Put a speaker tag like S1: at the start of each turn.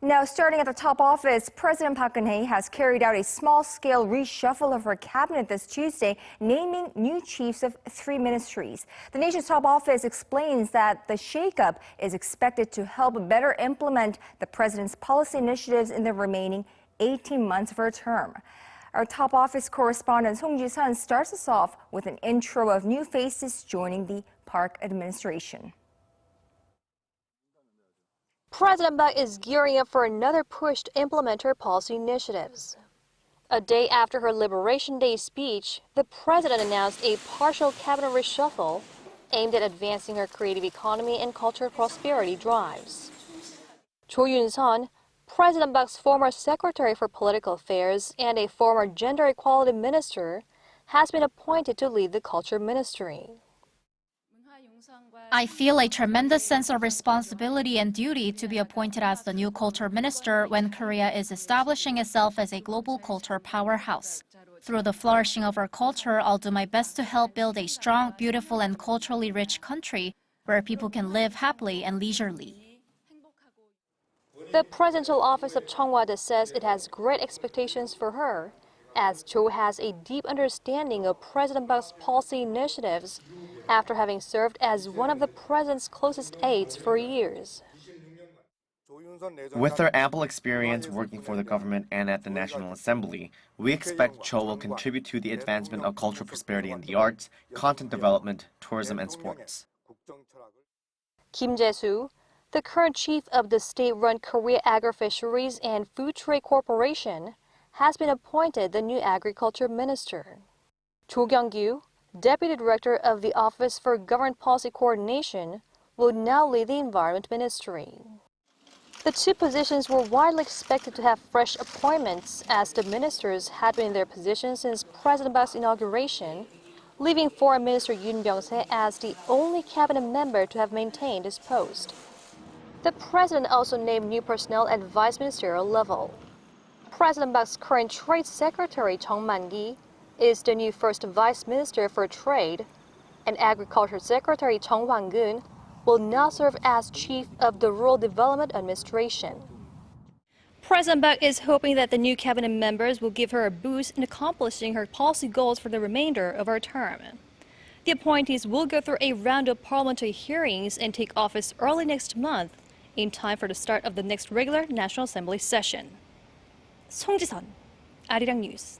S1: Now, starting at the top office, President Park Geun-hye has carried out a small-scale reshuffle of her cabinet this Tuesday, naming new chiefs of 3 ministries. The nation's top office explains that the shakeup is expected to help better implement the president's policy initiatives in the remaining 18 months of her term. Our top office correspondent Cho Yoon-sun starts us off with an intro of new faces joining the Park administration.
S2: President Park is gearing up for another push to implement her policy initiatives. A day after her Liberation Day speech, the president announced a partial cabinet reshuffle aimed at advancing her creative economy and cultural prosperity drives. Cho Yoon-sun, President Park's former Secretary for Political Affairs and a former Gender Equality Minister, has been appointed to lead the Culture Ministry.
S3: I feel a tremendous sense of responsibility and duty to be appointed as the new culture minister when Korea is establishing itself as a global culture powerhouse. Through the flourishing of our culture, I'll do my best to help build a strong, beautiful, and culturally rich country where people can live happily and leisurely.
S2: The presidential office of Cheongwada says it has great expectations for her, as Cho has a deep understanding of President Park's policy initiatives after having served as one of the president's closest aides for years.
S4: With her ample experience working for the government and at the National Assembly, we expect Cho will contribute to the advancement of cultural prosperity in the arts, content development, tourism, and sports.
S2: Kim Jae-soo, the current chief of the state-run Korea Agri-Fisheries and Food Trade Corporation, has been appointed the new agriculture minister. Cho Kyung-gyu, Deputy Director of the Office for Government Policy Coordination, will now lead the Environment Ministry. The two positions were widely expected to have fresh appointments, as the ministers had been in their positions since President Park's inauguration, leaving Foreign Minister Yoon Byung-se as the only cabinet member to have maintained his post. The president also named new personnel at vice ministerial level. President Park's current Trade Secretary Chung Man-gi is the new first Vice Minister for Trade, and Agriculture Secretary Chung Hwang-gun will now serve as Chief of the Rural Development Administration. President Park is hoping that the new cabinet members will give her a boost in accomplishing her policy goals for the remainder of her term. The appointees will go through a round of parliamentary hearings and take office early next month, in time for the start of the next regular National Assembly session. 송지선, Arirang News.